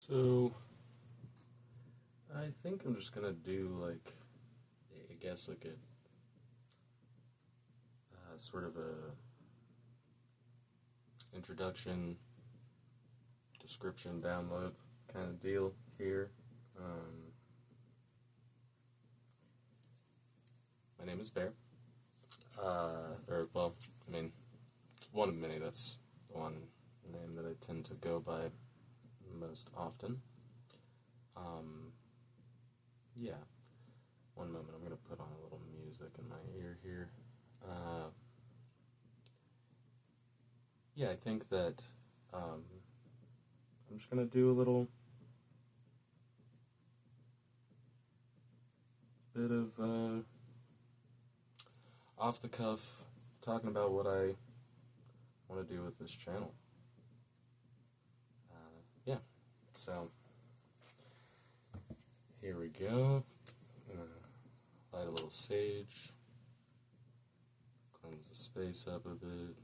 So, I think I'm just gonna do I guess like a sort of a introduction, description, download kind of deal here. My name is Bear. It's one of many. That's the one name that I tend to go by most often. Yeah. One moment, I'm gonna put on a little music in my ear here. Yeah, I think that I'm just gonna do a little bit of off the cuff talking about what I want to do with this channel. Yeah, so here we go. Light a little sage, cleanse the space up a bit.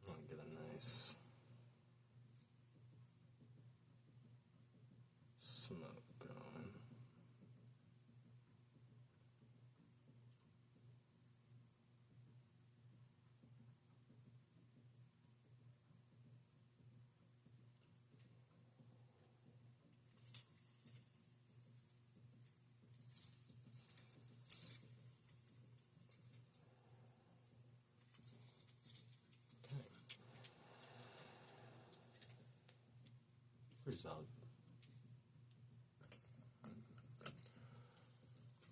I'll get a nice smoke going. Okay. Pretty solid.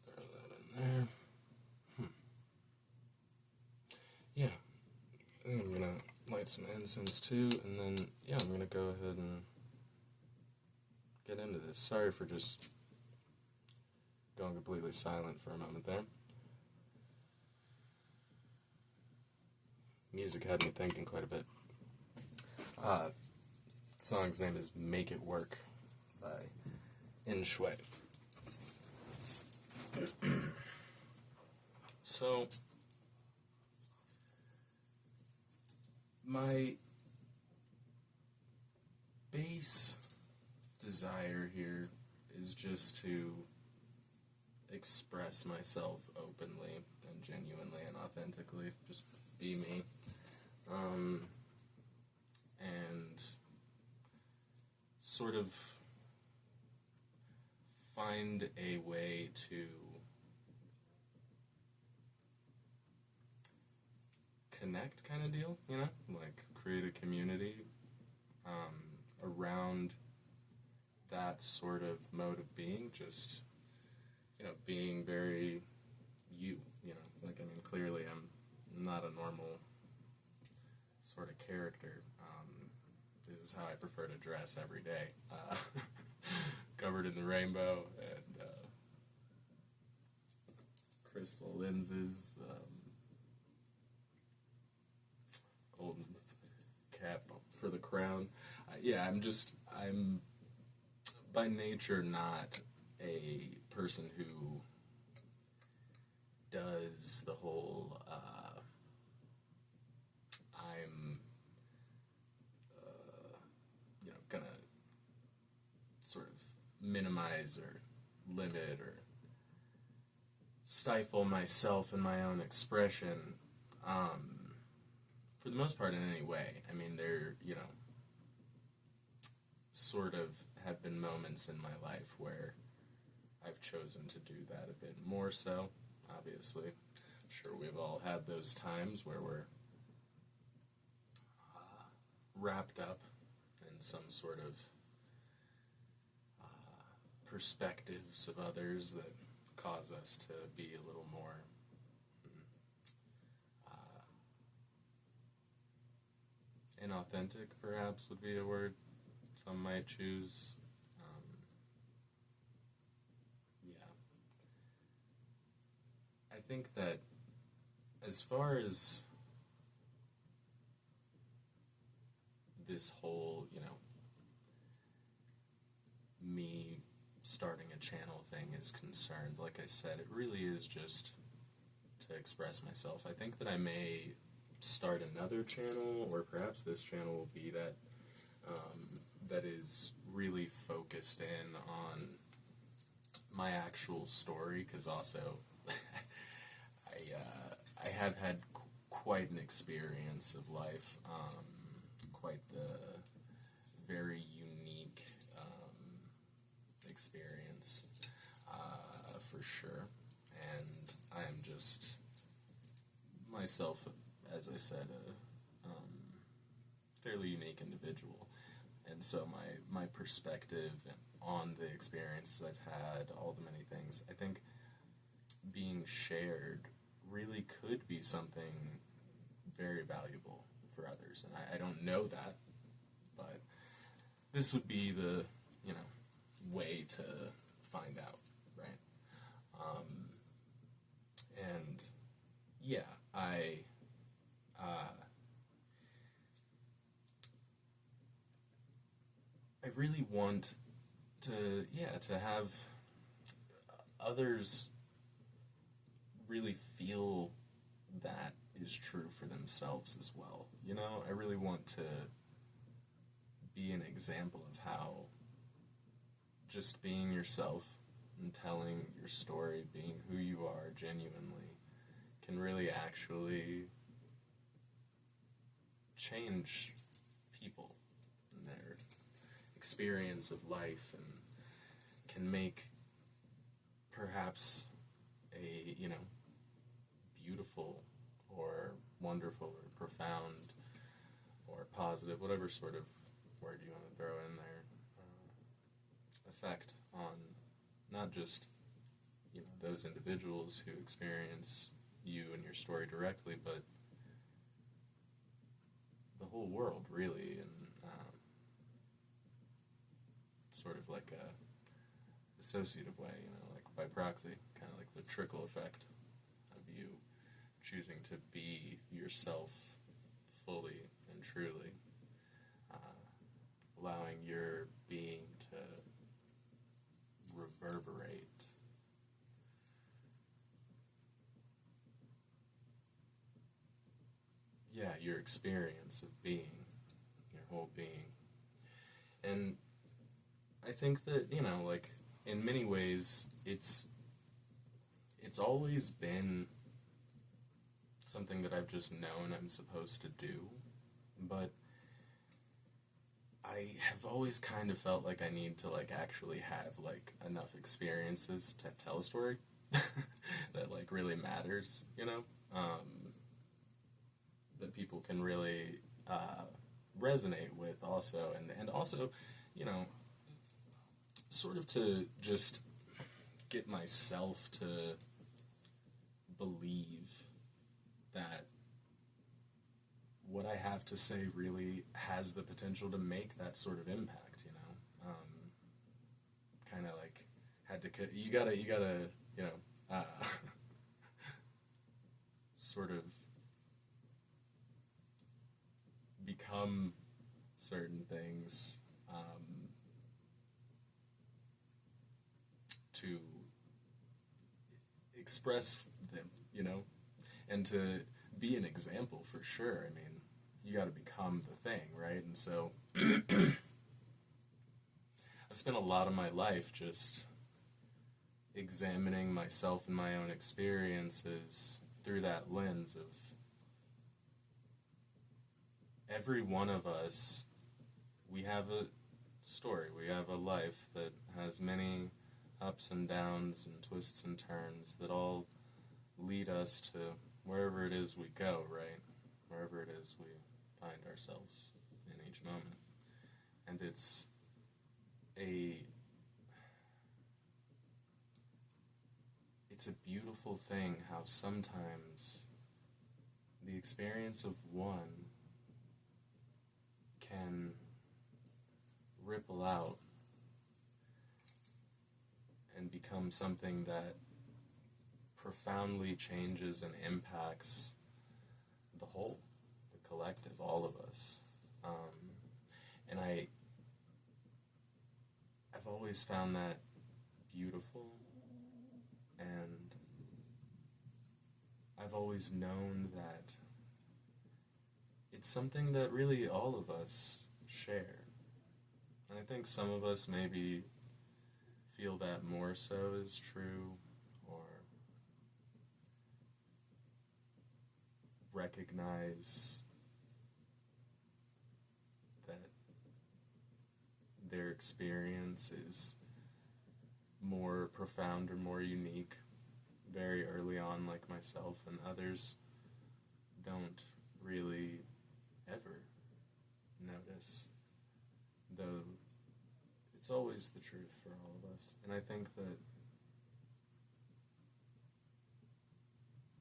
Throw that in there. Yeah, I think I'm gonna light some incense too, and then yeah, I'm gonna go ahead and get into this. Sorry for just going completely silent for a moment there. Music had me thinking quite a bit. The song's name is Make It Work by In Shui. So, my base desire here is just to express myself openly and genuinely and authentically, just be me, and sort of find a way to connect, kind of deal, like create a community around that sort of mode of being, just being very you, clearly I'm not a normal sort of character. This is how I prefer to dress every day, covered in the rainbow and crystal lenses, golden cap for the crown. I'm by nature not a person who does the whole I'm gonna sort of minimize or limit or stifle myself in my own expression, for the most part in any way. I mean, there sort of have been moments in my life where I've chosen to do that a bit more so, obviously. I'm sure we've all had those times where we're wrapped up in some sort of perspectives of others that cause us to be a little more inauthentic, perhaps, would be a word some might choose. I think that as far as this whole, me starting a channel thing is concerned. Like I said, it really is just to express myself. I think that I may start another channel, or perhaps this channel will be that that is really focused in on my actual story, because also I have had quite an experience of life, quite the very unique experience, for sure. And I am just myself, as I said, a fairly unique individual. And so my perspective on the experiences I've had, all the many things, I think being shared really could be something very valuable for others. And I don't know that, but this would be the, way to find out, right? And yeah, I really want to have others really feel that is true for themselves as well. I really want to be an example of how just being yourself and telling your story, being who you are genuinely, can really actually change people and their experience of life, and can make perhaps a, beautiful or wonderful or profound or positive, whatever sort of word you want to throw in there, effect on not just, those individuals who experience you and your story directly, but the whole world, really, and sort of like a associative way, like by proxy, kind of like the trickle effect of you choosing to be yourself fully and truly, allowing your being to reverberate your experience of being, your whole being. And I think that, like, in many ways, it's always been something that I've just known I'm supposed to do, but I have always kind of felt like I need to, like, actually have, like, enough experiences to tell a story that, like, really matters, that people can really resonate with also, and also, sort of to just get myself to believe that what I have to say really has the potential to make that sort of impact, kind of like you gotta, sort of become certain things, to express them, and to be an example for sure. I mean, you got to become the thing, right? And so I've spent a lot of my life just examining myself and my own experiences through that lens of every one of us. We have a story, we have a life that has many ups and downs and twists and turns that all lead us to wherever it is we go, right? Wherever it is we find ourselves in each moment. And it's a beautiful thing how sometimes the experience of one can ripple out and become something that profoundly changes and impacts the whole, the collective, all of us. always found that beautiful, and I've always known that it's something that really all of us share. And I think some of us maybe feel that more so is true, or recognize that their experience is more profound or more unique very early on, like myself, and others don't really ever notice, though it's always the truth for all of us. And I think that,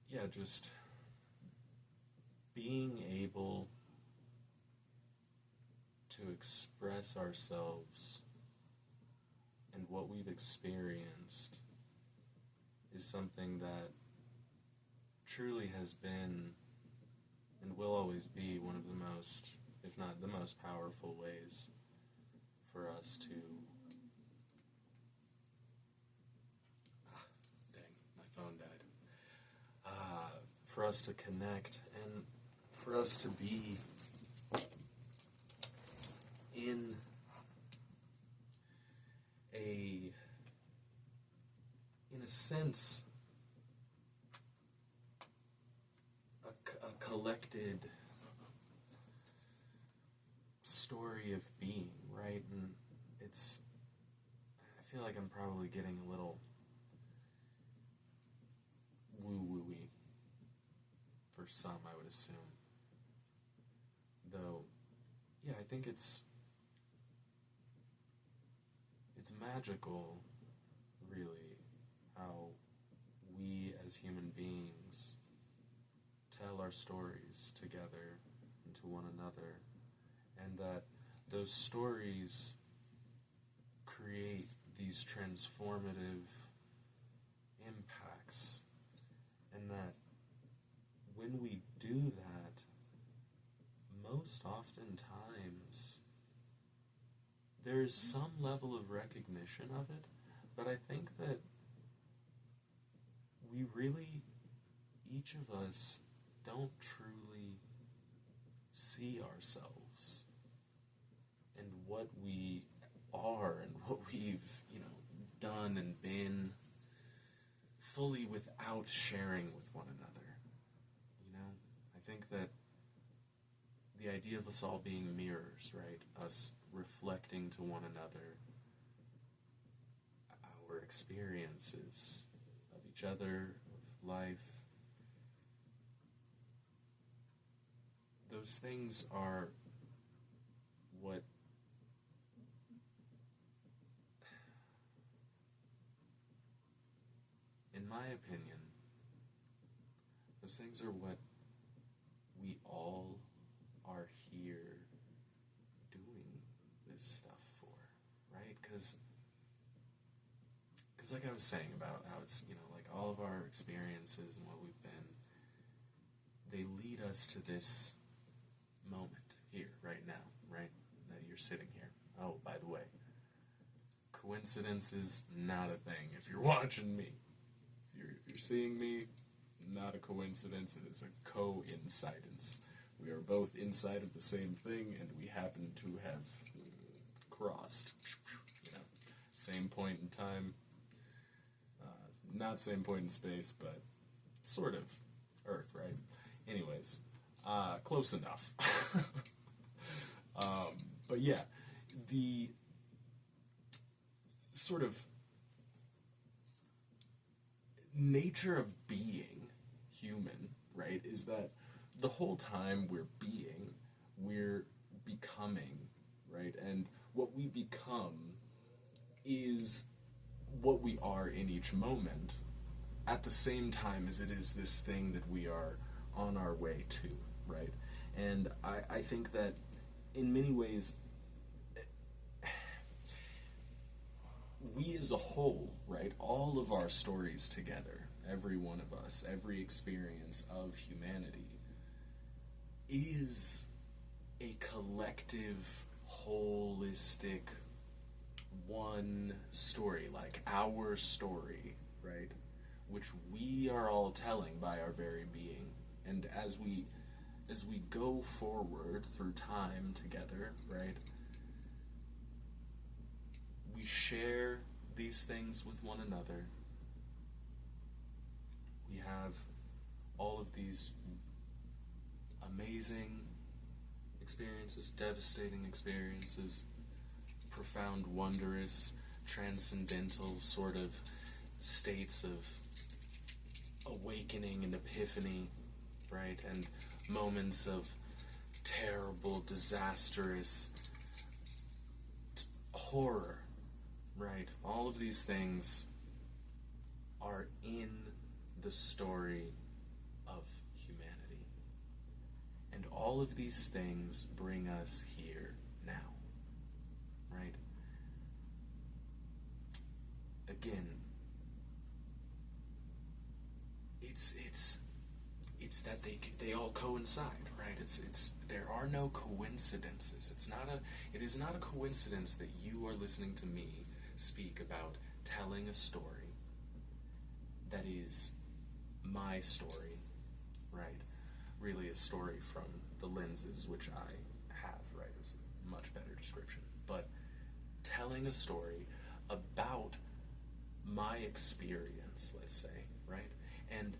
yeah, just being able to express ourselves and what we've experienced is something that truly has been and will always be one of the most, if not the most powerful ways for us to... dang, my phone died. For us to connect and for us to be in a sense, a collected story of being, right? And it's, I feel like I'm probably getting a little woo-woo-y for some, I would assume. Though, yeah, I think it's magical, really, how we as human beings tell our stories together and to one another, and that those stories create these transformative impacts, and that when we do that, most oftentimes there's some level of recognition of it, but I think that we really, each of us, don't truly see ourselves and what we are and what we've, done and been fully without sharing with one another. I think that the idea of us all being mirrors, right? Us reflecting to one another our experiences of each other, of life. Those things are what in my opinion, those things are what we all are here doing this stuff for, right? Because like I was saying about how it's, like all of our experiences and what we've been, they lead us to this moment here, right now, right? That you're sitting here. Oh, by the way, coincidence is not a thing if you're watching me. If you're seeing me, not a coincidence, it is a coincidence. We are both inside of the same thing, and we happen to have crossed. Same point in time. Not same point in space, but sort of Earth, right? Anyways, close enough. But yeah, the sort of nature of being human, right, is that the whole time we're being, we're becoming, right? And what we become is what we are in each moment at the same time as it is this thing that we are on our way to, right? And I think that in many ways, we as a whole, right, all of our stories together, every one of us, every experience of humanity, is a collective, holistic one story, like our story, right? Which we are all telling by our very being. And as we go forward through time together, right? We share these things with one another. We have all of these amazing experiences, devastating experiences, profound, wondrous, transcendental sort of states of awakening and epiphany, right? And moments of terrible, disastrous horror, right? All of these things are in the story of humanity. And all of these things bring us here now, right? Again, it's that they all coincide, right? There are no coincidences. It is not a coincidence that you are listening to me speak about telling a story that is my story, right? Really a story from the lenses which I have, right? Is a much better description. But telling a story about my experience, let's say, right? And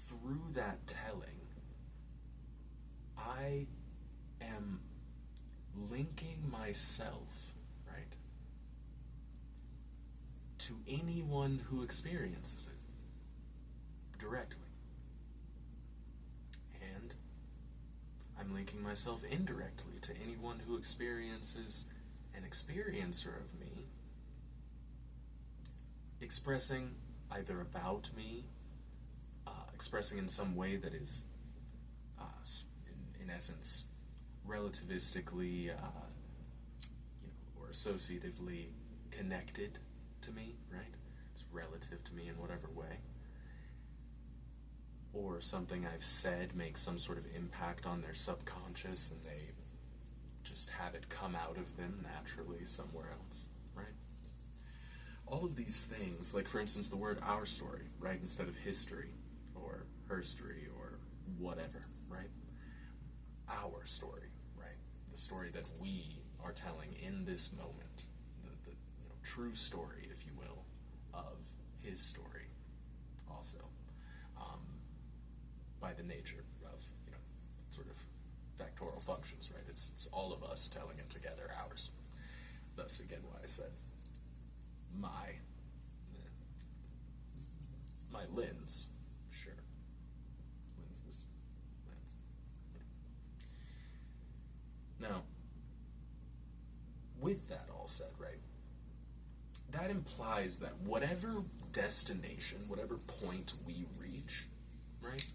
through that telling, I am linking myself, right, to anyone who experiences it directly. And I'm linking myself indirectly to anyone who experiences an experiencer of me, expressing either about me, expressing in some way that is, in essence, relativistically, or associatively connected to me, right? It's relative to me in whatever way. Or something I've said makes some sort of impact on their subconscious and they just have it come out of them naturally somewhere else, right? All of these things, like for instance the word our story, right, instead of history or herstory or whatever, right? Our story, right? The story that we are telling in this moment, the true story, if you will, of his story also, by the nature of, sort of factorial functions, right? It's all of us telling it together, ours. Thus, again, why I said my lens, sure. Lenses. Lens. Yeah. Now, with that all said, right, that implies that whatever destination, whatever point we reach, right,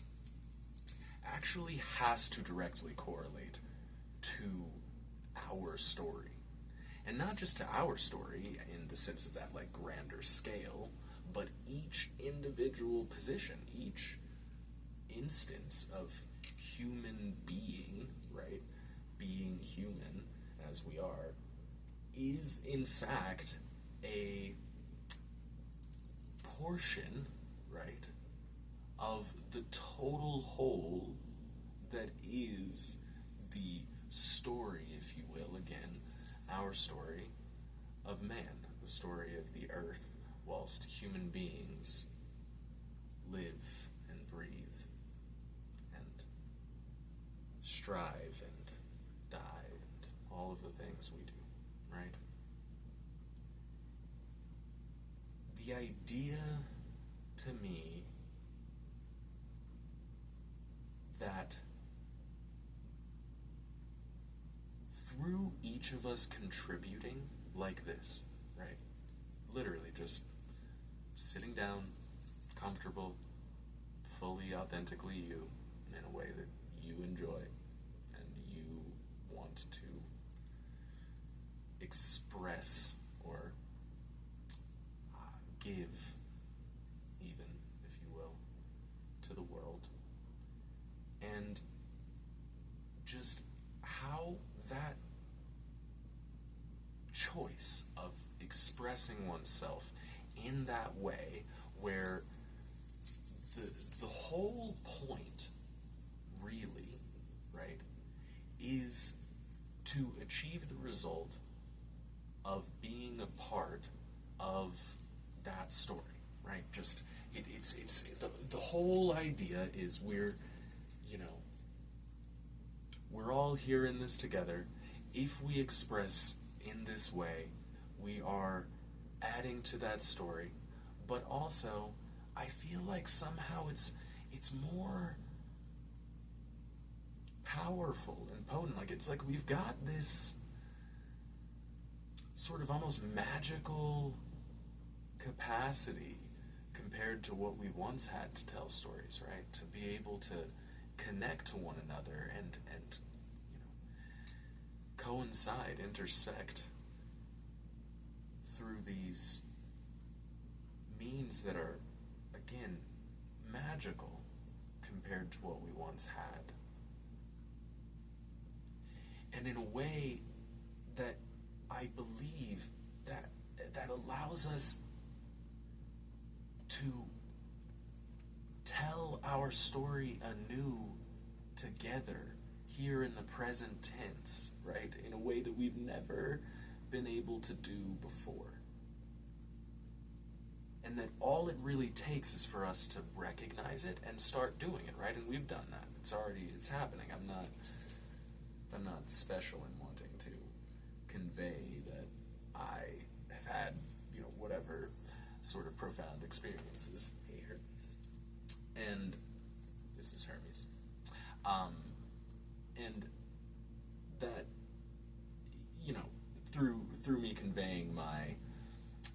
actually has to directly correlate to our story. And not just to our story in the sense of that, like, grander scale, but each individual position, each instance of human being, right, being human as we are, is in fact a portion, right, of the total whole that is the story, if you will, again, our story of man, the story of the earth, whilst human beings live and breathe and strive and die and all of the things we do, right? The idea to me that through each of us contributing like this, right? Literally just sitting down, comfortable, fully authentically you, in a way that you enjoy and you want to express or give, even, if you will, to the world. And just how that choice of expressing oneself in that way where the whole point, really, right, is to achieve the result of being a part of that story, right? Just it's the whole idea is we're all here in this together. If we express in this way, we are adding to that story, but also I feel like somehow it's more powerful and potent. Like it's like we've got this sort of almost magical capacity compared to what we once had to tell stories, right? To be able to connect to one another and coincide, intersect through these means that are, again, magical compared to what we once had. And in a way that I believe that allows us to tell our story anew together here in the present tense, right? In a way that we've never been able to do before. And that all it really takes is for us to recognize it and start doing it, right? And we've done that. It's happening. I'm not special in wanting to convey that I have had, whatever sort of profound experiences. Hey, Hermes. And this is Hermes. And that, through me conveying my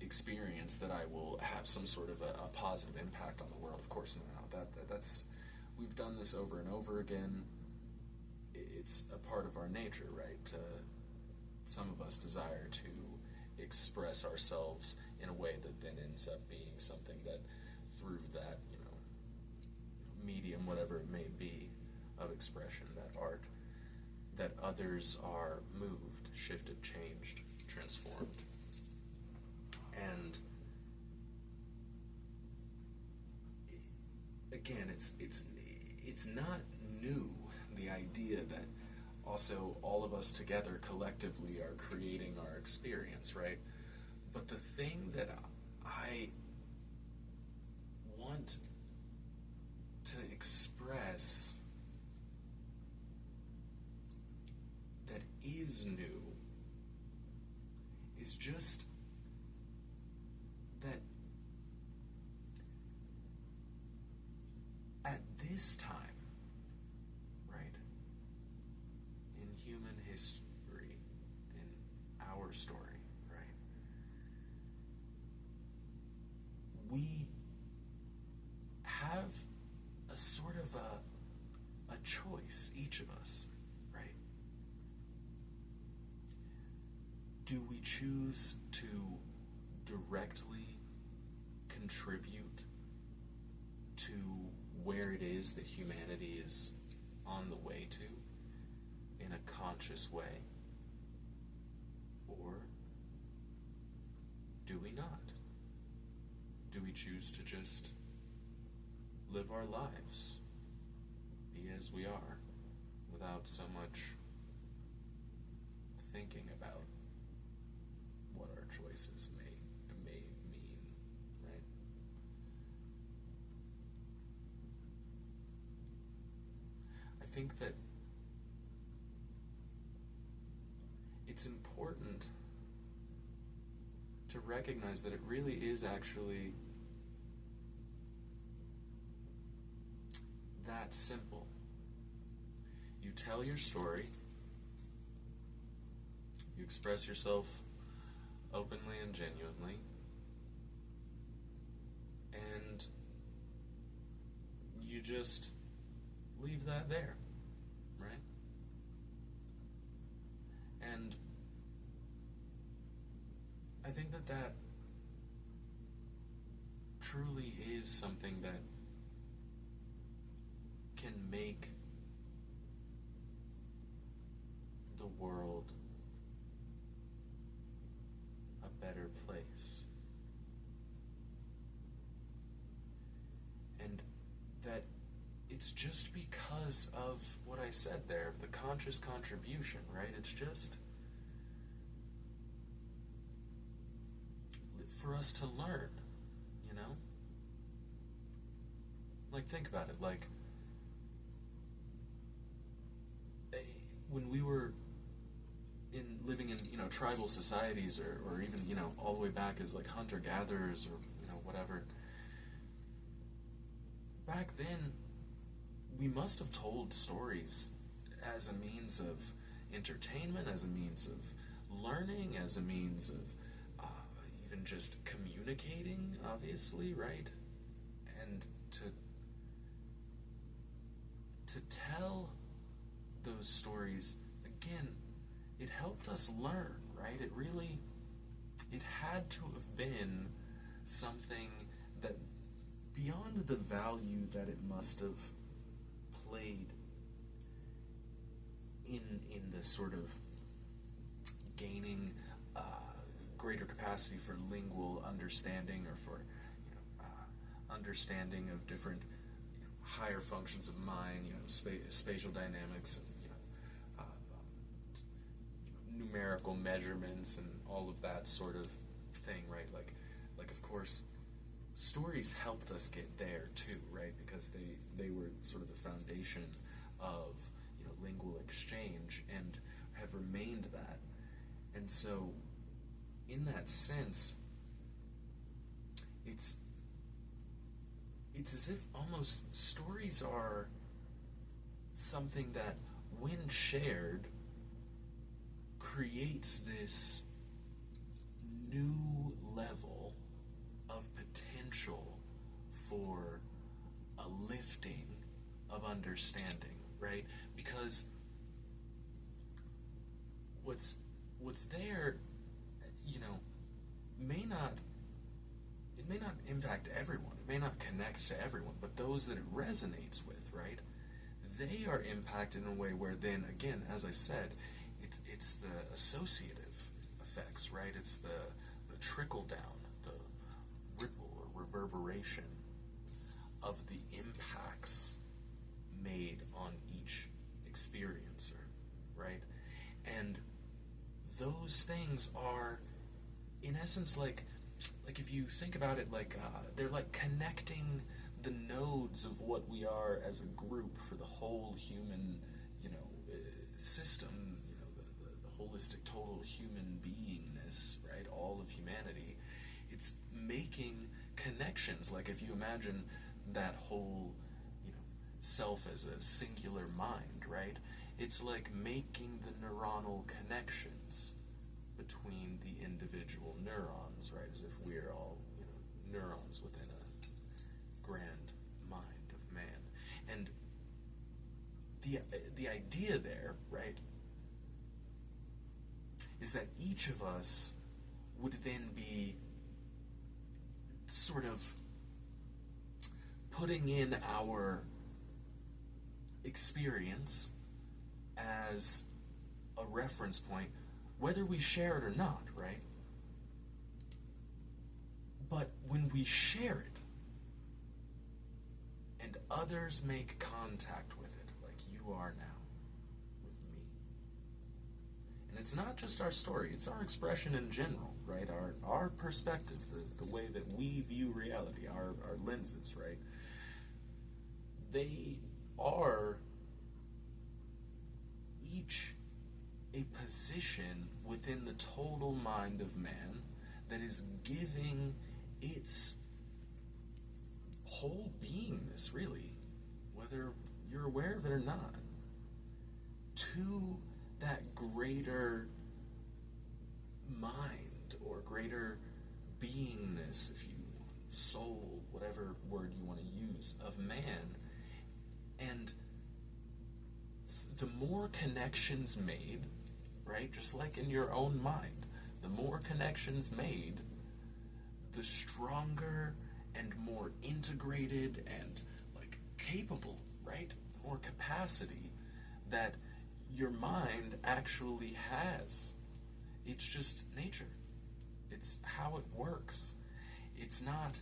experience, that I will have some sort of a positive impact on the world. Of course, that's we've done this over and over again. It's a part of our nature, right? Some of us desire to express ourselves in a way that then ends up being something that, through that, medium, whatever it may be, of expression, that art, that others are moved, shifted, changed, transformed. And again, it's not new, the idea that also all of us together collectively are creating our experience, right? But the thing that I want to express that is new is just that at this time, right, in human history, in our story, right, we have a sort of a choice, each of us, right? Do we choose to directly contribute to where it is that humanity is on the way to in a conscious way? Or do we not? Do we choose to just live our lives, be as we are, without so much thinking about what our choices may mean, right? I think that it's important to recognize that it really is actually that simple. You tell your story, you express yourself openly and genuinely, and you just leave that there, right? And I think that truly is something that can make the world it's just because of what I said there, the conscious contribution, right? It's just for us to learn, you know? Like, think about it, like, when we were living in, tribal societies, or even, all the way back as, like, hunter-gatherers, or, whatever, back then, we must have told stories as a means of entertainment, as a means of learning, as a means of even just communicating, obviously, right? And to tell those stories, again, it helped us learn, right? It had to have been something that, beyond the value that it must have played in the sort of gaining greater capacity for lingual understanding, or for understanding of different higher functions of mind, spatial dynamics, and numerical measurements, and all of that sort of thing, right? Like of course, stories helped us get there too, right? Because they were sort of the foundation of lingual exchange, and have remained that. And so, in that sense, it's as if almost stories are something that, when shared, creates this new level of potential for a lifting of understanding, right? Because what's there, may not impact everyone. It may not connect to everyone, but those that it resonates with, right? They are impacted in a way where then, again, as I said, it's the associative effects, right? It's the trickle down, the ripple or reverberation of the impacts made on each experiencer, right? And those things are, in essence, like if you think about it, they're like connecting the nodes of what we are as a group for the whole human, system, the holistic total human beingness, right? All of humanity. It's making connections. Like, if you imagine that whole, self as a singular mind, right? It's like making the neuronal connections between the individual neurons, right? As if we're all, neurons within a grand mind of man. And the idea there, right, is that each of us would then be sort of putting in our experience as a reference point, whether we share it or not, right? But when we share it, and others make contact with it, like you are now with me, and it's not just our story, it's our expression in general, right? Our perspective, the way that we view reality, our lenses, right? They are each a position within the total mind of man that is giving its whole beingness, really, whether you're aware of it or not, to that greater mind or greater beingness, if you want, soul, whatever word you want to use, of man. And the more connections made, right, just like in your own mind, the more connections made, the stronger and more integrated and capable, right, more capacity that your mind actually has. It's just nature. It's how it works. It's not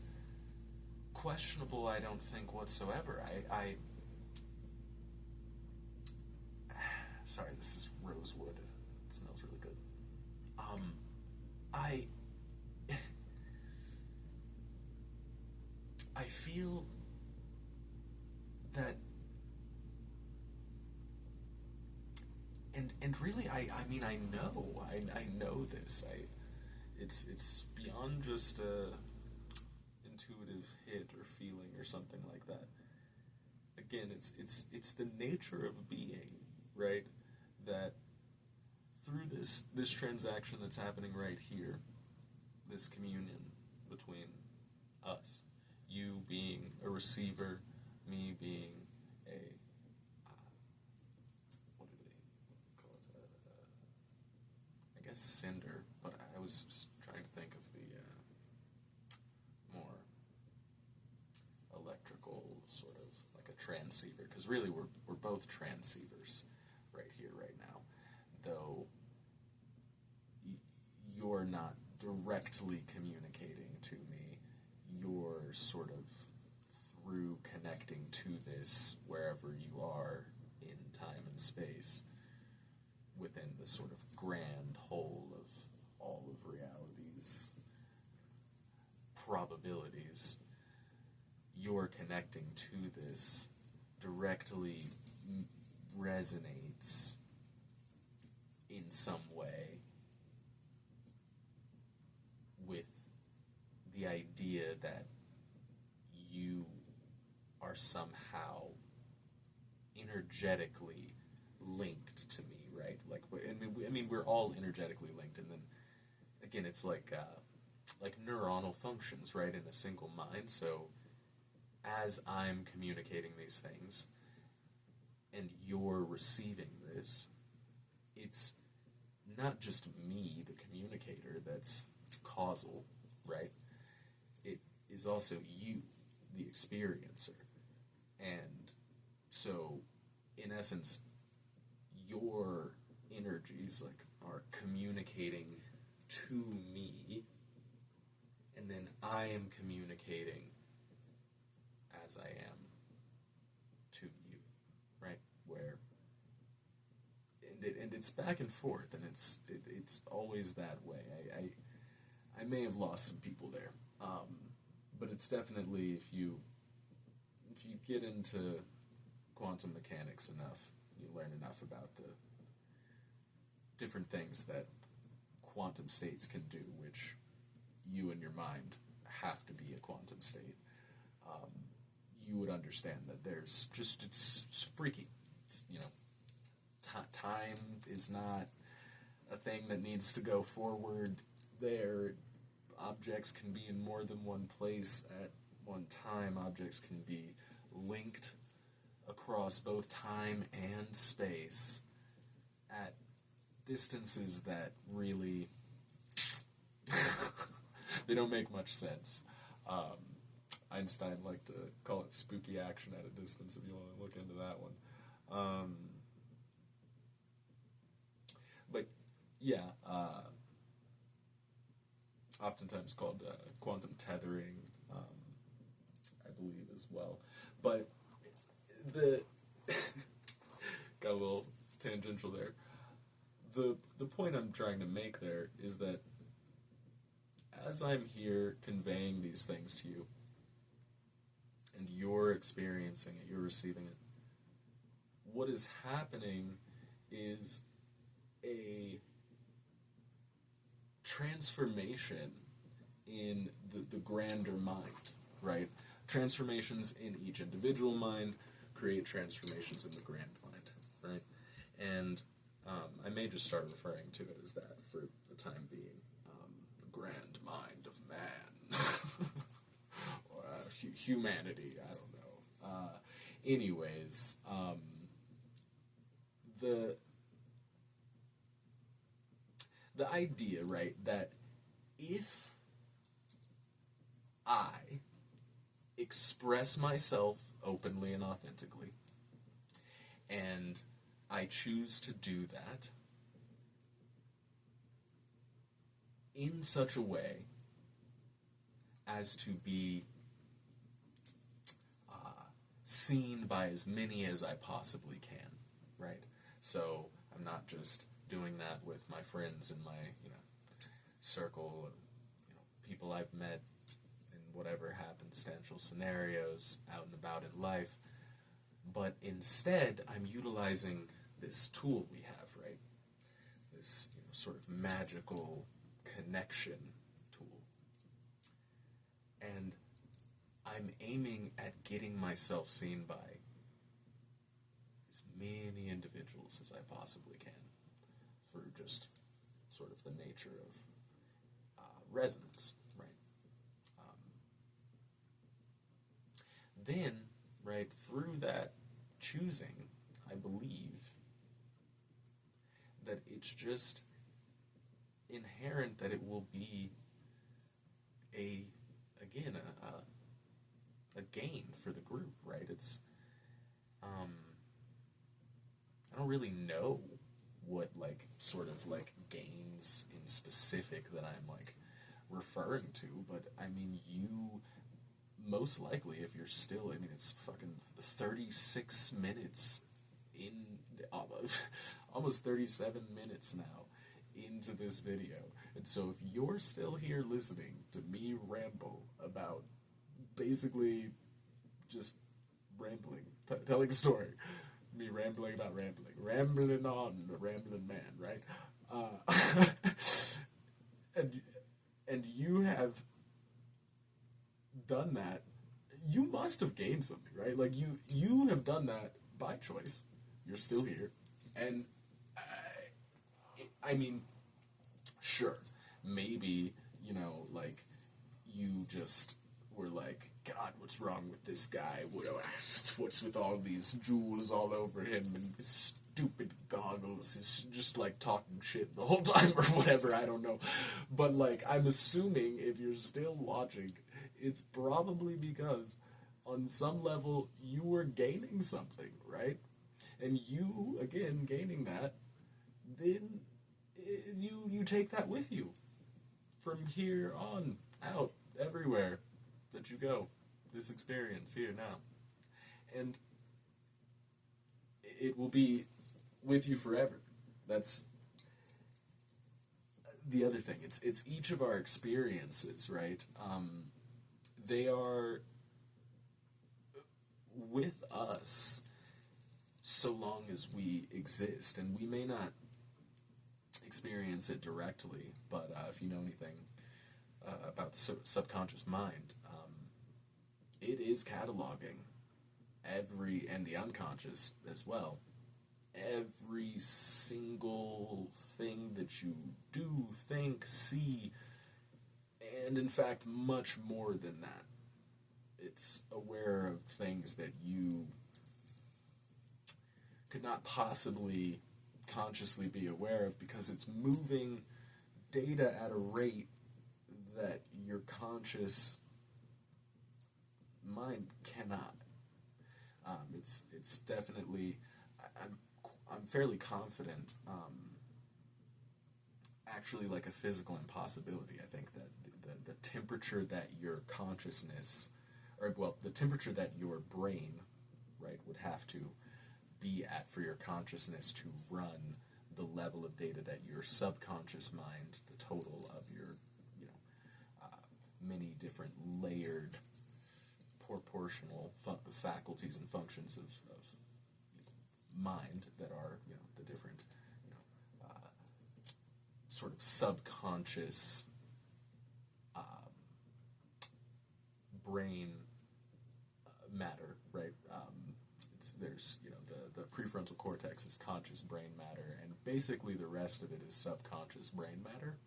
questionable, I don't think, whatsoever. Sorry, this is rosewood. It smells really good. I I feel that, and really, I mean, I know this. It's beyond just a intuitive hit or feeling or something like that. Again, it's the nature of being, right? That through this transaction that's happening right here, this communion between us, you being a receiver, me being a what do they call it? I guess sender, but I was just trying to think of the more electrical sort of like a transceiver, because really we're both transceivers right here, right now, though you're not directly communicating to me. You're sort of through connecting to this wherever you are in time and space within the sort of grand whole of all of reality's probabilities. You're connecting to this directly resonates in some way with the idea that you are somehow energetically linked to me, right? Like, I mean, we're all energetically linked, and then again, it's like neuronal functions, right, in a single mind. So, as I'm communicating these things, and you're receiving this, it's not just me, the communicator, that's causal, right? It is also you, the experiencer. And so, in essence, your energies are communicating to me, and then I am communicating as I am to you, right? Where and it's back and forth, and it's always that way. I may have lost some people there, but it's definitely, if you get into quantum mechanics enough, you learn enough about the different things that quantum states can do, which you in your mind have to be a quantum state. You would understand that there's just, it's freaky. Time is not a thing that needs to go forward there. Objects can be in more than one place at one time. Objects can be linked across both time and space at distances that really they don't make much sense. Einstein liked to call it spooky action at a distance, if you want to look into that one. But yeah, oftentimes called quantum tethering, I believe, as well. But the got a little tangential there. The point I'm trying to make there is that as I'm here conveying these things to you, and you're experiencing it, you're receiving it, what is happening is a transformation in the grander mind, right? Transformations in each individual mind create transformations in the grand mind, right? And I may just start referring to it as that for the time being. The grand mind of man. Or humanity, I don't know. Anyways, the idea, right, that if I express myself openly and authentically, and I choose to do that in such a way as to be seen by as many as I possibly can, right? So I'm not just doing that with my friends in my, circle of, people I've met in whatever happenstantial scenarios out and about in life. But instead, I'm utilizing this tool we have, right? This sort of magical connection tool. And I'm aiming at getting myself seen by as many individuals as I possibly can through just sort of the nature of resonance, right? Then, right, through that choosing, I believe that it's just inherent that it will be a gain for the group, right? It's I don't really know what sort of gains in specific that I'm referring to, but I mean, you most likely, if you're still, it's fucking 36 minutes in, almost 37 minutes now into this video. And so if you're still here listening to me ramble about basically just rambling, telling a story, me rambling about rambling on, the rambling man, right? And you have done that, you must have gained something, right? You have done that by choice. You're still here. And I mean, sure, maybe, you just were like, God, what's wrong with this guy? What's with all these jewels all over him and his stupid goggles? He's just talking shit the whole time or whatever, I don't know. But I'm assuming if you're still watching, it's probably because on some level you were gaining something, right? And you, again, gaining that, then you take that with you from here on out, everywhere that you go, this experience here now. And it will be with you forever. That's the other thing. It's each of our experiences, right? They are with us so long as we exist, and we may not experience it directly, but if you know anything about the subconscious mind, it is cataloging and the unconscious as well, every single thing that you do, think, see, and in fact much more than that. It's aware of things that you could not possibly consciously be aware of because it's moving data at a rate that your conscious mind cannot. It's definitely, I'm fairly confident, actually a physical impossibility. I think that the temperature that your consciousness, the temperature that your brain, right, would have to be at for your consciousness to run the level of data that your subconscious mind, the total of your, many different layered, proportional faculties and functions of mind that are, the different, sort of subconscious brain matter, right? There's, the prefrontal cortex is conscious brain matter, and basically the rest of it is subconscious brain matter.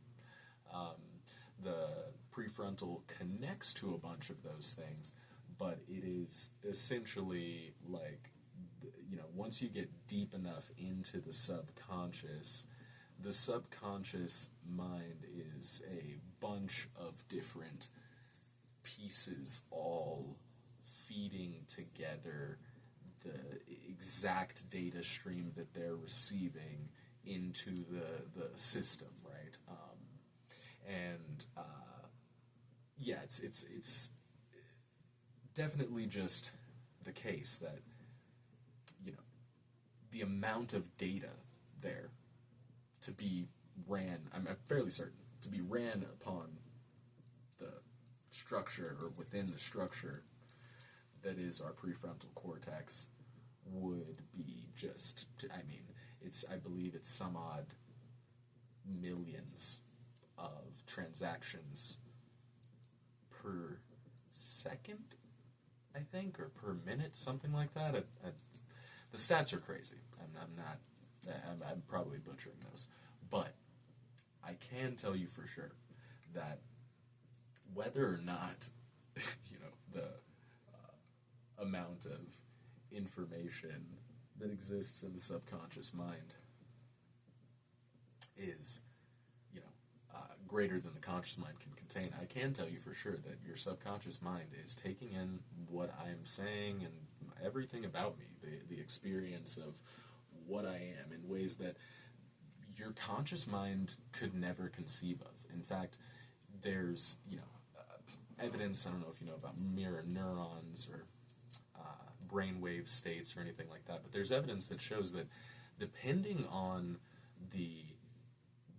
The prefrontal connects to a bunch of those things, but it is essentially once you get deep enough into the subconscious mind is a bunch of different pieces all feeding together the exact data stream that they're receiving into the system, right? It's definitely just the case that the amount of data there to be ran, I'm fairly certain, to be ran upon the structure, or within the structure that is our prefrontal cortex, would be just, I mean, I believe it's some odd millions of transactions per second, I think, or per minute, something like that. The stats are crazy. I'm probably butchering those. But I can tell you for sure that whether or not, the amount of information that exists in the subconscious mind is, greater than the conscious mind can contain, I can tell you for sure that your subconscious mind is taking in what I'm saying and everything about me, the experience of what I am, in ways that your conscious mind could never conceive of. In fact, there's, evidence, I don't know if you know about mirror neurons or brainwave states or anything like that, but there's evidence that shows that depending on the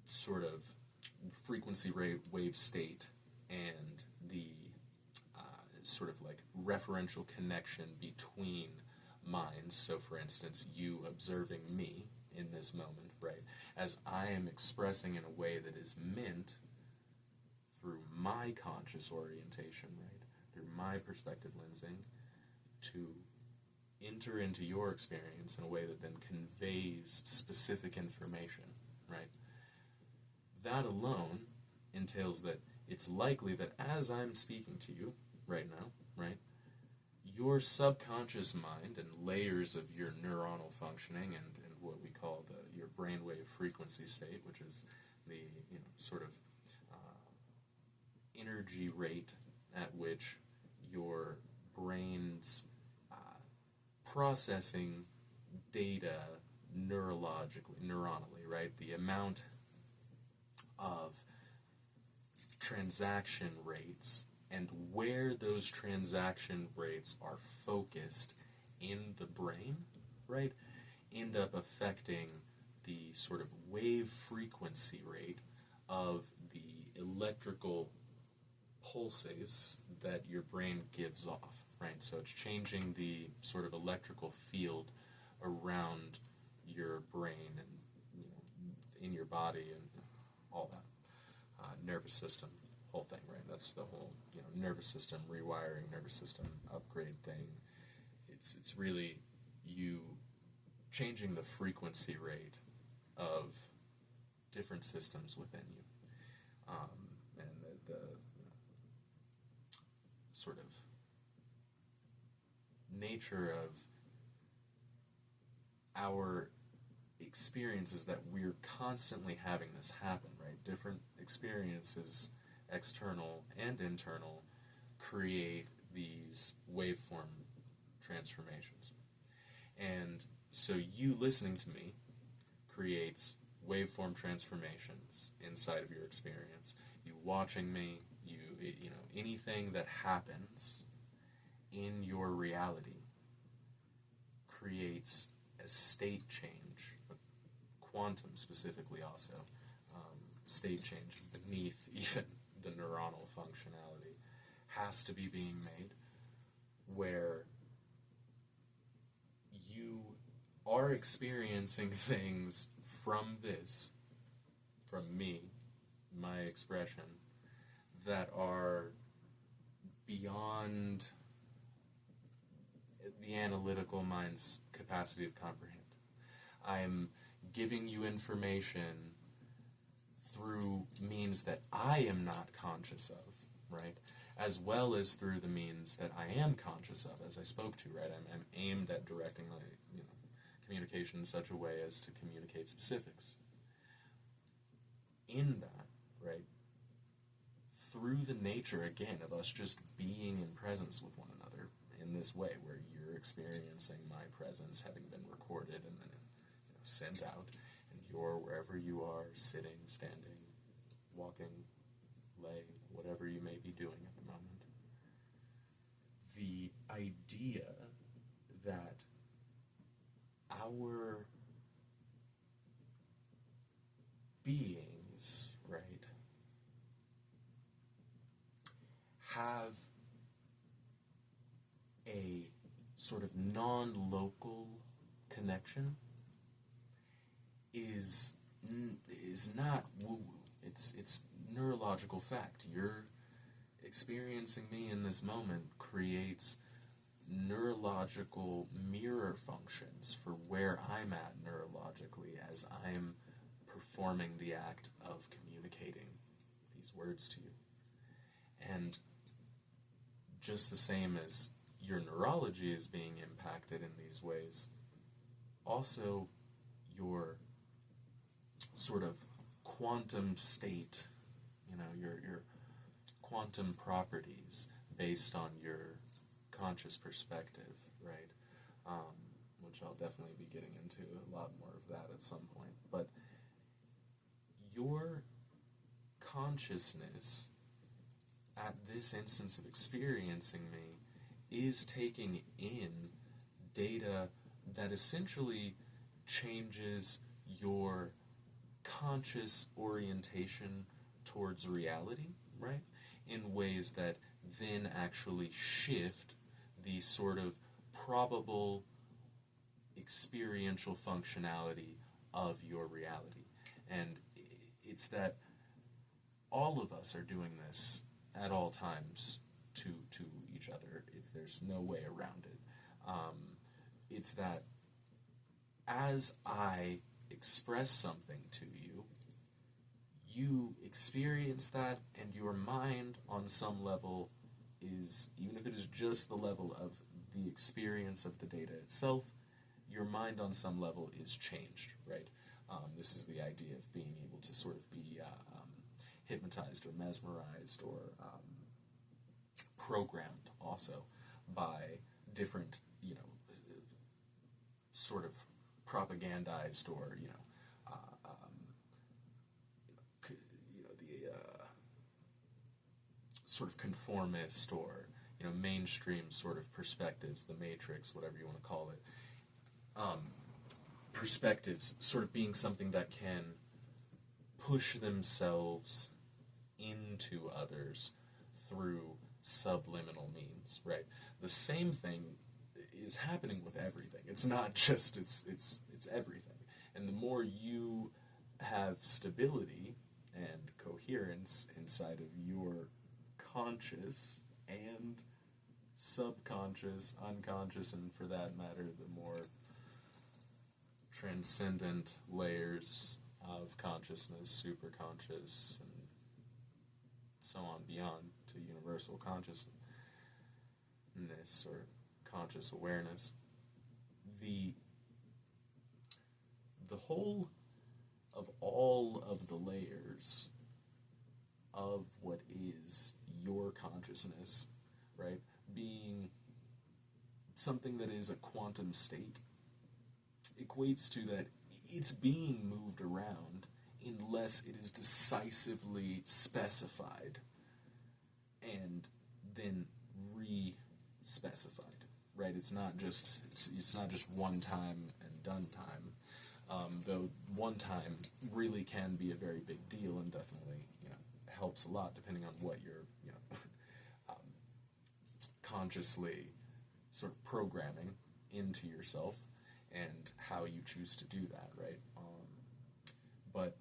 sort of frequency wave state and the sort of like referential connection between minds, so for instance, you observing me in this moment, right, as I am expressing in a way that is meant through my conscious orientation, right, through my perspective lensing, to enter into your experience in a way that then conveys specific information, right? That alone entails that it's likely that as I'm speaking to you right now, right, your subconscious mind and layers of your neuronal functioning and what we call your brainwave frequency state, which is the sort of energy rate at which your brain's processing data neuronally, right? The amount of transaction rates and where those transaction rates are focused in the brain, right, end up affecting the sort of wave frequency rate of the electrical pulses that your brain gives off, right? So it's changing the sort of electrical field around your brain and in your body and all that. Nervous system, whole thing, right? That's the whole nervous system rewiring, nervous system upgrade thing. It's really you changing the frequency rate of different systems within you, and the sort of nature of our experience is that we're constantly having this happen, right? Different experiences, external and internal, create these waveform transformations. And so you listening to me creates waveform transformations inside of your experience. You watching me, anything that happens in your reality creates a state change, a quantum specifically also, state change beneath even the neuronal functionality has to be being made, where you are experiencing things from me, my expression, that are beyond the analytical mind's capacity to comprehend. I am giving you information through means that I am not conscious of, right? As well as through the means that I am conscious of, as I spoke to, right? I'm aimed at directing my communication in such a way as to communicate specifics. In that, right, through the nature, again, of us just being in presence with one another in this way, where you're experiencing my presence having been recorded and then sent out, and you're wherever you are, sitting, standing, walking, laying, whatever you may be doing at the moment. The idea that our beings, right, have a sort of non-local connection is not woo-woo. It's neurological fact. You're experiencing me in this moment creates neurological mirror functions for where I'm at neurologically as I'm performing the act of communicating these words to you. And just the same as your neurology is being impacted in these ways, also your sort of quantum state, your quantum properties based on your conscious perspective, right? Which I'll definitely be getting into a lot more of that at some point. But your consciousness at this instance of experiencing me is taking in data that essentially changes your conscious orientation towards reality, right? In ways that then actually shift the sort of probable experiential functionality of your reality. And it's that all of us are doing this at all times to each other. There's no way around it. It's that as I express something to you, you experience that, and your mind on some level is, even if it is just the level of the experience of the data itself, your mind on some level is changed, right? This is the idea of being able to sort of be hypnotized or mesmerized or programmed also by different, sort of propagandized or, the sort of conformist or, mainstream sort of perspectives, the matrix, whatever you want to call it, perspectives sort of being something that can push themselves into others through subliminal means, right? The same thing is happening with everything. It's not just, it's everything. And the more you have stability and coherence inside of your conscious and subconscious, unconscious, and for that matter, the more transcendent layers of consciousness, superconscious, and so on beyond to universal consciousness or conscious awareness, the whole of all of the layers of what is your consciousness, right, being something that is a quantum state, equates to that it's being moved around unless it is decisively specified and then re-specified, right? It's not just one time and done time, though one time really can be a very big deal and definitely helps a lot depending on what you're consciously sort of programming into yourself and how you choose to do that, right? But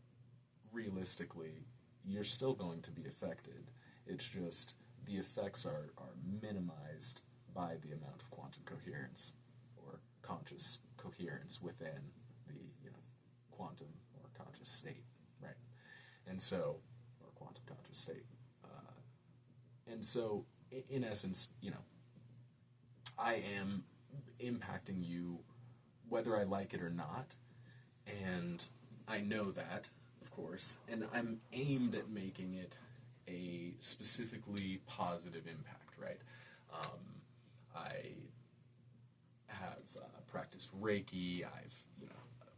realistically, you're still going to be affected. It's just the effects are minimized by the amount of quantum coherence or conscious coherence within the quantum or conscious state, right? And so, or quantum conscious state. And so, in essence, I am impacting you whether I like it or not, and I know that, of course, and I'm aimed at making it a specifically positive impact, right? I have practiced Reiki. I've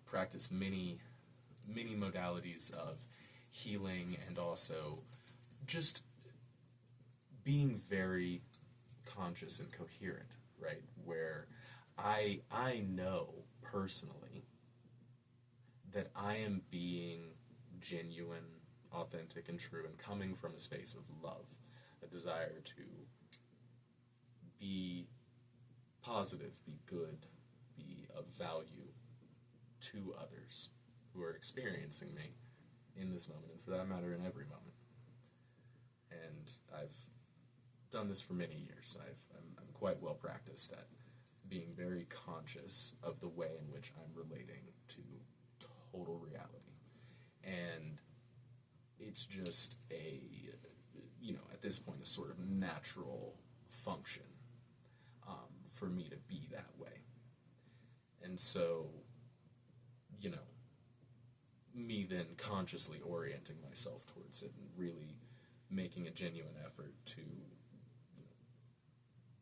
practiced many modalities of healing, and also just being very conscious and coherent, right? Where I know personally that I am being genuine, authentic, and true, and coming from a space of love, a desire to be positive, be good, be of value to others who are experiencing me in this moment, and for that matter, in every moment. And I've done this for many years. I'm quite well practiced at being very conscious of the way in which I'm relating to total reality. And it's just at this point, a sort of natural function for me to be that way. And so, me then consciously orienting myself towards it and really making a genuine effort to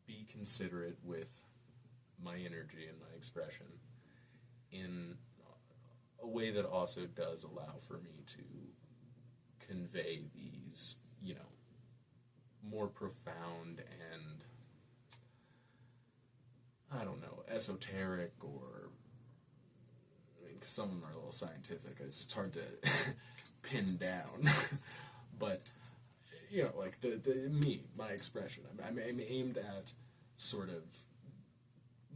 be considerate with my energy and my expression in a way that also does allow for me to convey these, more profound and, I don't know, esoteric or, because some of them are a little scientific, it's just hard to pin down, but, like my expression, I'm aimed at sort of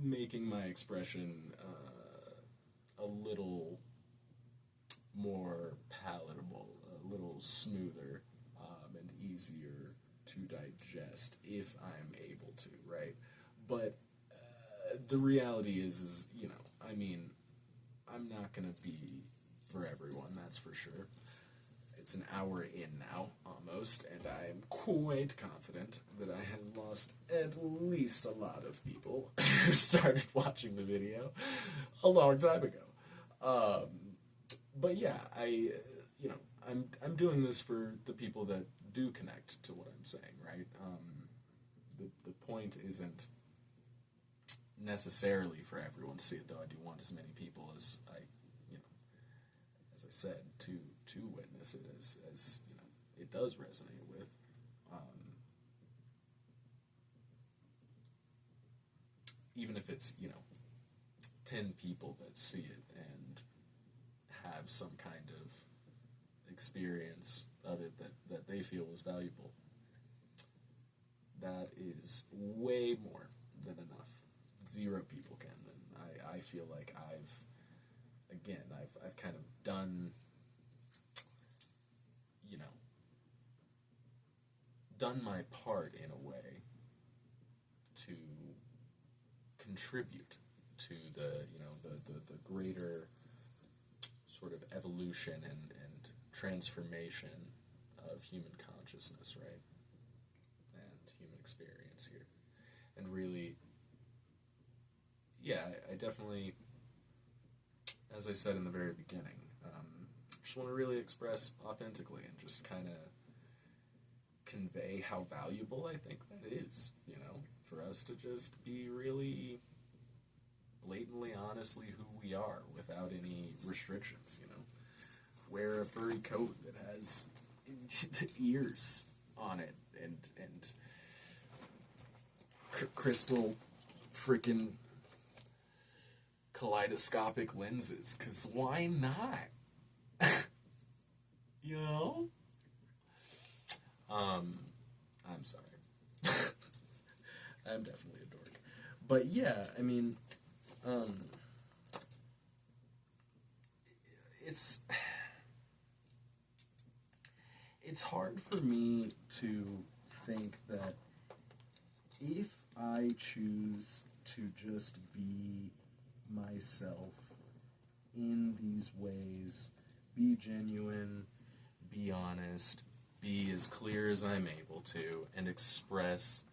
making my expression a little more palatable, a little smoother, and easier to digest if I'm able to, right? But the reality is, I'm not going to be for everyone, that's for sure. It's an hour in now, almost, and I am quite confident that I have lost at least a lot of people who started watching the video a long time ago. But yeah, I'm doing this for the people that do connect to what I'm saying, right? The point isn't necessarily for everyone to see it, though I do want as many people as I said, to witness it as it does resonate with. Even if it's 10 people that see it and have some kind of experience of it that they feel was valuable, that is way more than enough. 0 people can. And I feel like I've kind of done my part in a way to contribute to the greater sort of evolution and transformation of human consciousness, right? And human experience here. And really, yeah, I definitely, as I said in the very beginning, just want to really express authentically and just kind of convey how valuable I think that is, for us to just be really blatantly, honestly who we are without any restrictions, Wear a furry coat that has ears on it and crystal freaking kaleidoscopic lenses, because why not? I'm sorry. I'm definitely a dork. But yeah, it's hard for me to think that if I choose to just be myself in these ways, be genuine, be honest, be as clear as I'm able to, and express,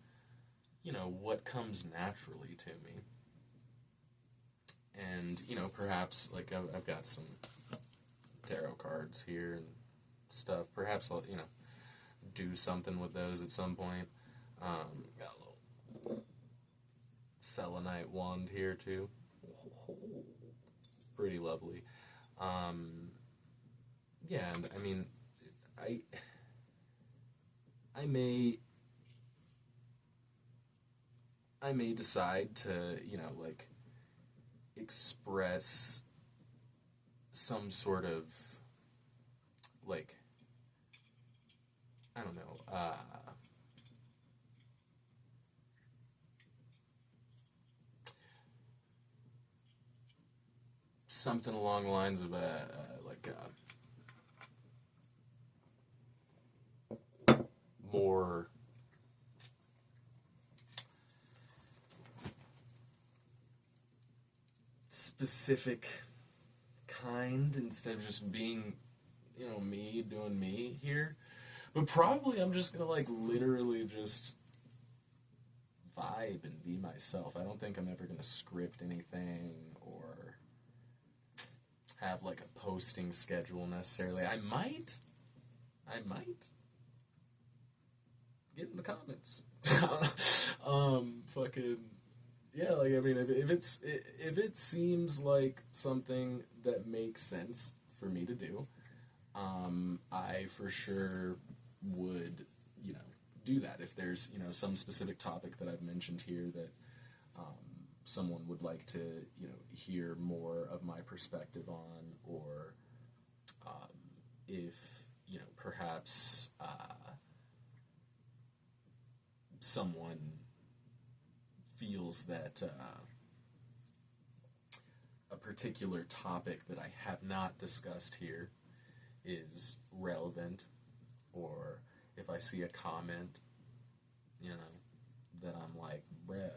what comes naturally to me. And, perhaps, like, I've got some tarot cards here and stuff. Perhaps I'll, do something with those at some point. Got a little selenite wand here, too. Pretty lovely. Yeah, and I may decide to, express some sort of like, I don't know, something along the lines of more specific kind instead of just being, me doing me here. But probably I'm just gonna like literally just vibe and be myself. I don't think I'm ever gonna script anything or have like a posting schedule necessarily. I might get in the comments. Fucking yeah. Like I mean, if it seems like something that makes sense for me to do, I for sure would do that. If there's some specific topic that I've mentioned here that someone would like to hear more of my perspective on, or if perhaps someone feels that a particular topic that I have not discussed here is relevant, or if I see a comment, that I'm like, bruh,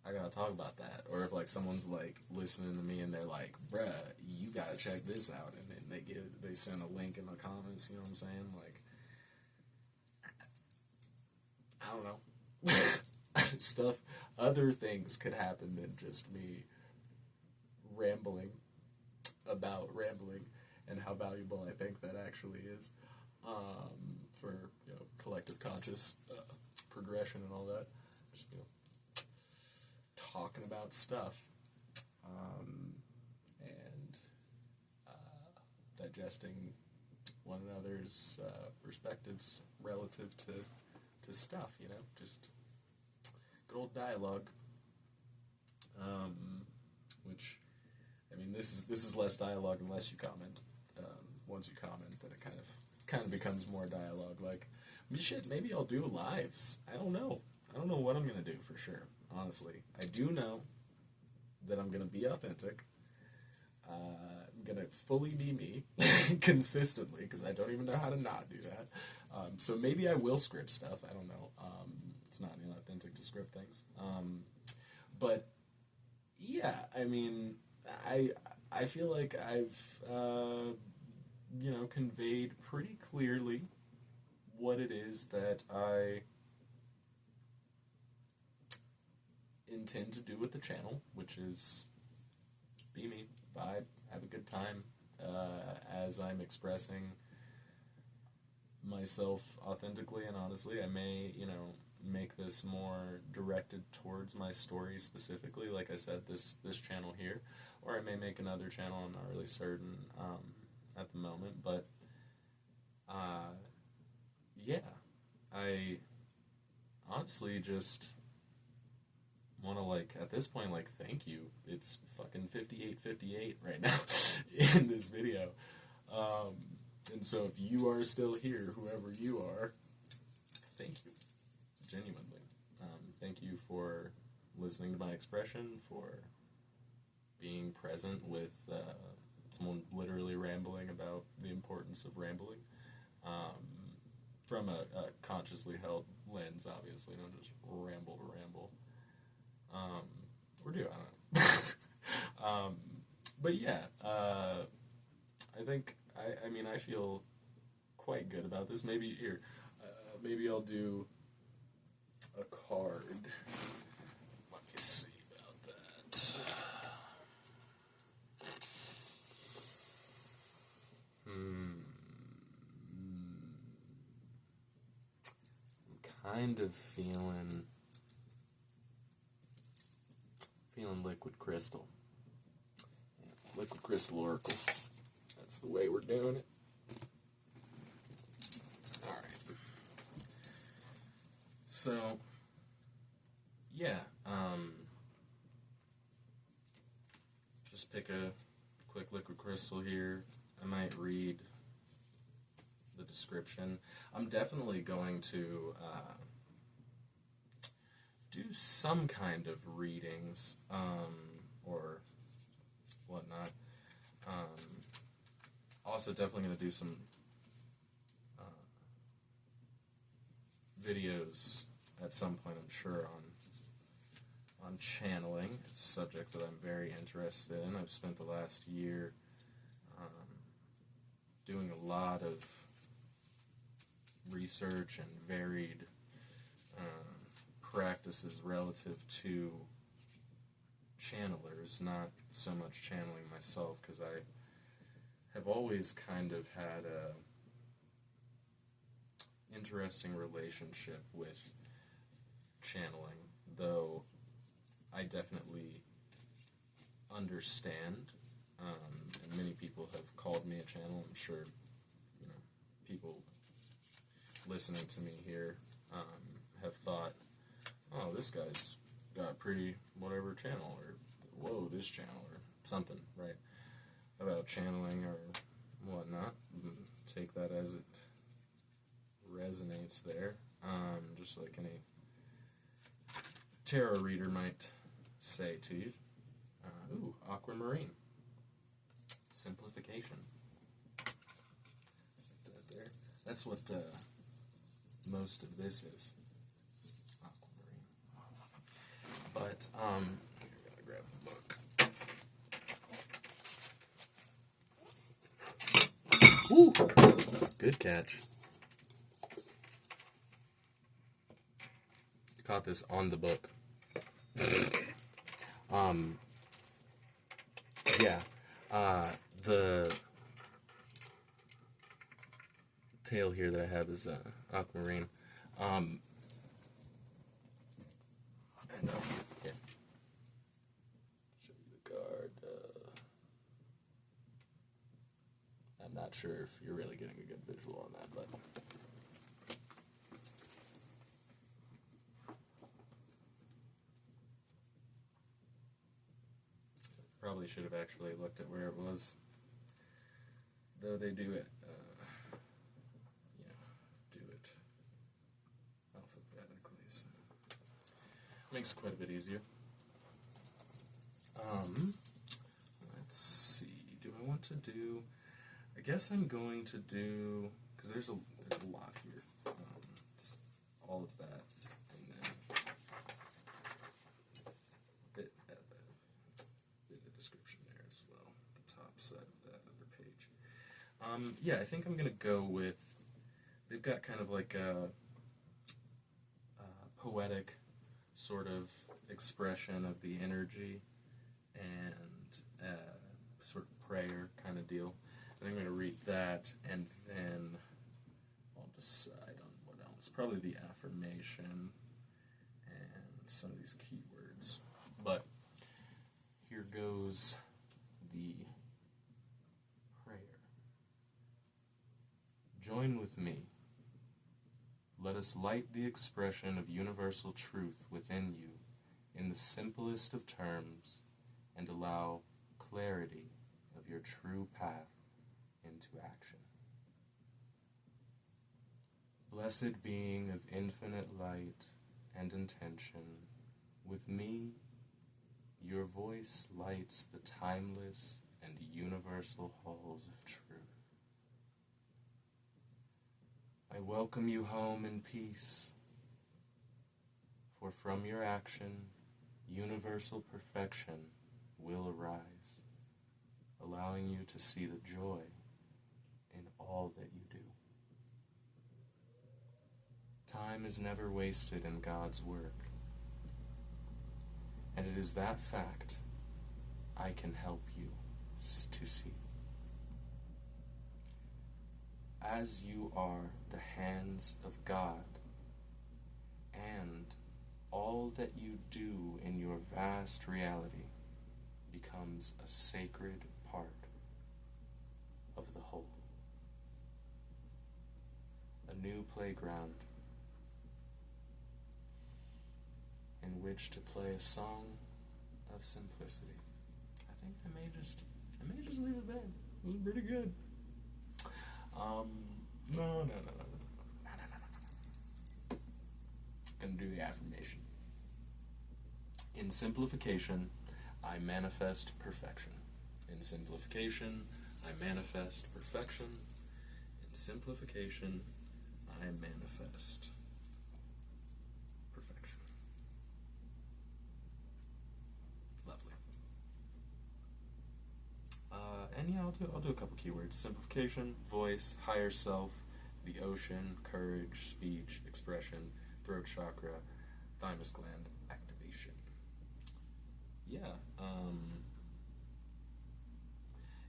I gotta talk about that. Or if like someone's like listening to me and they're like, bruh, you gotta check this out, and then they send a link in the comments, you know what I'm saying? Like, I don't know. Other things could happen than just me rambling about rambling and how valuable I think that actually is for collective conscious progression and all that. Just talking about stuff and digesting one another's perspectives relative to stuff. Just good old dialogue. Which, I mean, this is less dialogue unless you comment. Once you comment, then it kind of becomes more dialogue. Like, maybe I'll do lives. I don't know what I'm gonna do for sure. Honestly, I do know that I'm gonna be authentic. I'm gonna fully be me consistently, because I don't even know how to not do that. So maybe I will script stuff. I don't know. It's not inauthentic to script things. But yeah, I mean, I feel like I've conveyed pretty clearly what it is that I intend to do with the channel, which is be me, vibe, have a good time as I'm expressing myself authentically and honestly. I may, make this more directed towards my story specifically, like I said, this channel here, or I may make another channel. I'm not really certain at the moment, but yeah, I honestly just want to, like, at this point, like, thank you. It's fucking 58:58 right now in this video. And so if you are still here, whoever you are, thank you. Genuinely. Thank you for listening to my expression, for being present with someone literally rambling about the importance of rambling. From a consciously held lens, obviously, not just ramble to ramble. Or do, I don't know. But yeah, I think, I feel quite good about this. Maybe here, maybe I'll do a card. Let me see about that. I'm kind of feeling liquid crystal. Yeah, liquid crystal oracle. That's the way we're doing it. Alright. So, yeah, just pick a quick liquid crystal here. I might read the description. I'm definitely going to do some kind of readings or whatnot. Also, definitely going to do some videos at some point, I'm sure, on channeling. It's a subject that I'm very interested in. I've spent the last year doing a lot of research and varied practices relative to channelers, not so much channeling myself, because I have always kind of had a interesting relationship with channeling, though I definitely understand, and many people have called me a channel. I'm sure, people listening to me here have thought, oh, this guy's got a pretty whatever channel, or whoa, this channel, or something, right, about channeling or whatnot. Take that as it resonates there, just like any tarot reader might say to you. Ooh, aquamarine. Simplification. Stick that there. That's what most of this is. Aquamarine. But, here, I gotta grab the book. Ooh! Good catch. Caught this on the book. The tail here that I have is aquamarine. And here. Show you the card. I'm not sure if you're really getting a good visual on that, but probably should have actually looked at where it was, though they do it, do it alphabetically, so makes it quite a bit easier. Let's see, do I want to do, I guess I'm going to do, because there's a lot here, it's all of that, and then bit of description there as well, the top side of that other page. Yeah, I think I'm going to go with, they've got kind of like a poetic sort of expression of the energy and sort of prayer kind of deal. And I'm going to read that, and then I'll decide on what else. Probably the affirmation and some of these keywords. But here goes the prayer. Join with me. Let us light the expression of universal truth within you in the simplest of terms and allow clarity of your true path into action. Blessed being of infinite light and intention, with me, your voice lights the timeless and universal halls of truth. I welcome you home in peace, for from your action, universal perfection will arise, allowing you to see the joy in all that you do. Time is never wasted in God's work, and it is that fact I can help you to see. As you are the hands of God, and all that you do in your vast reality becomes a sacred part of the whole. A new playground in which to play a song of simplicity. I think I may just leave it It was pretty good. No. Gonna do the affirmation. In simplification, I manifest perfection. In simplification, I manifest perfection. In simplification, I manifest perfection. Lovely. And yeah, I'll do a couple keywords. Simplification, voice, higher self, the ocean, courage, speech, expression, throat chakra, thymus gland activation. Yeah,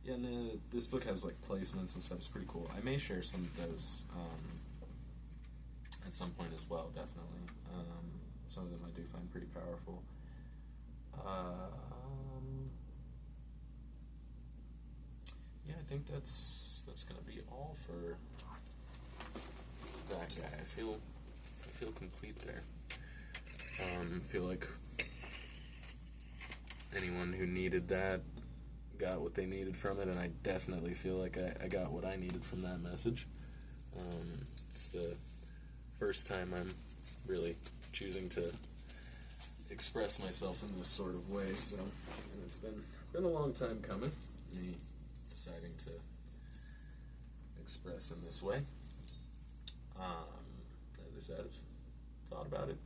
and this book has like placements and stuff. It's pretty cool. I may share some of those at some point as well. Definitely, some of them I do find pretty powerful. Yeah, I think that's gonna be all for that guy. I feel complete there. Feel like anyone who needed that got what they needed from it, and I definitely feel like I got what I needed from that message. It's the first time I'm really choosing to express myself in this sort of way, so and it's been a long time coming, me deciding to express in this way. As I said, I've thought about it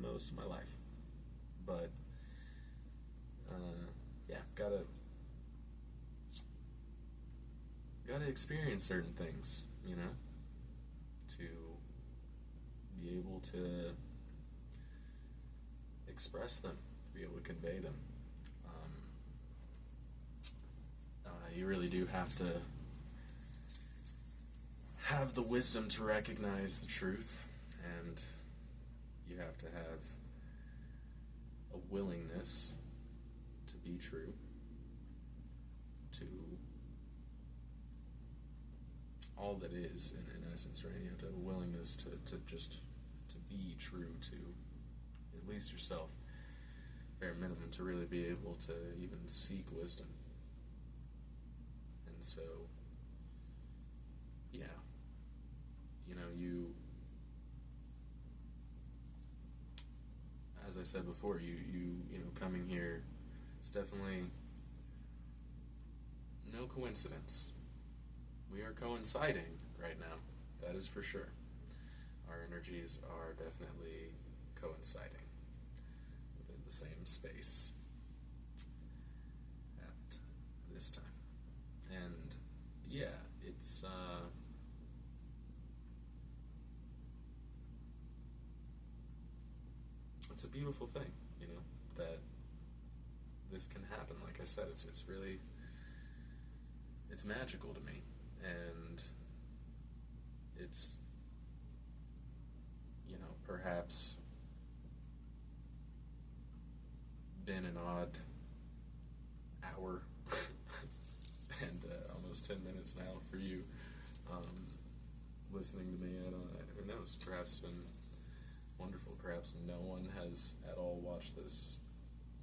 most of my life, but yeah, gotta experience certain things, you know, to be able to express them, to be able to convey them. You really do have to have the wisdom to recognize the truth, and you have to have a willingness to be true, to all that is in essence, right? You have to have a willingness to be true to at least yourself, bare minimum, to really be able to even seek wisdom. And so, yeah, you know, as I said before, you know, coming here, it's definitely no coincidence. We are coinciding right now, that is for sure. Our energies are definitely coinciding within the same space at this time. And yeah, it's a beautiful thing, you know, that this can happen. Like I said, it's really, it's magical to me, and it's, you know, perhaps been an odd hour and almost 10 minutes now for you listening to me. Who knows, perhaps it's been wonderful. Perhaps no one has at all watched this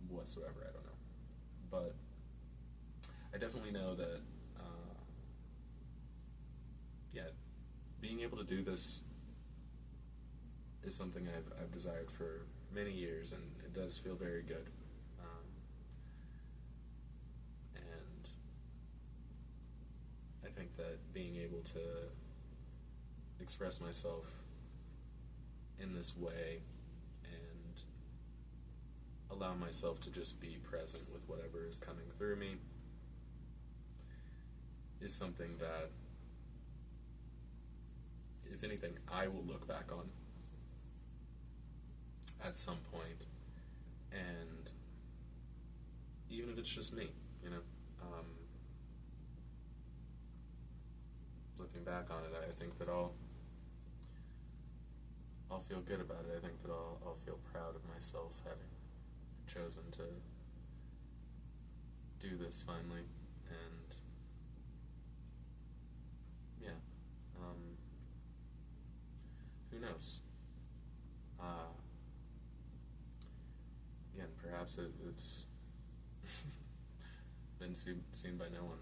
whatsoever. I don't know, but I definitely know that yeah, being able to do this is something I've desired for many years, and it does feel very good. And I think that being able to express myself in this way and allow myself to just be present with whatever is coming through me is something that, if anything, I will look back on at some point, and even if it's just me, you know, looking back on it, I think that I'll feel good about it. I think that I'll feel proud of myself having chosen to do this finally, and yeah, who knows? Again, perhaps it's been seen by no one,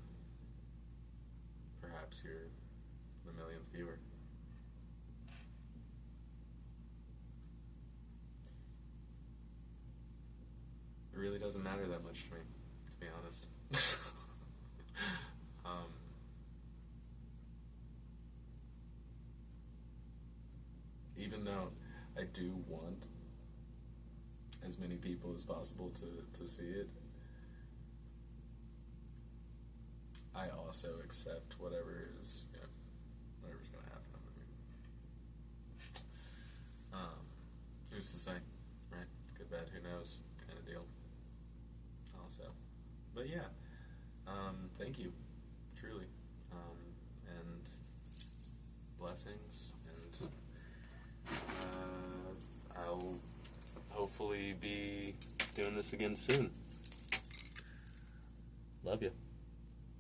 perhaps you're the millionth viewer. It really doesn't matter that much to me, to be honest. Even though I do want as many people as possible to see it, I also accept whatever's going to happen. Who's to say, right? Good, bad, who knows, kind of deal. Also, but yeah, thank you, truly, and blessings, and I'll hopefully be doing this again soon. Love you.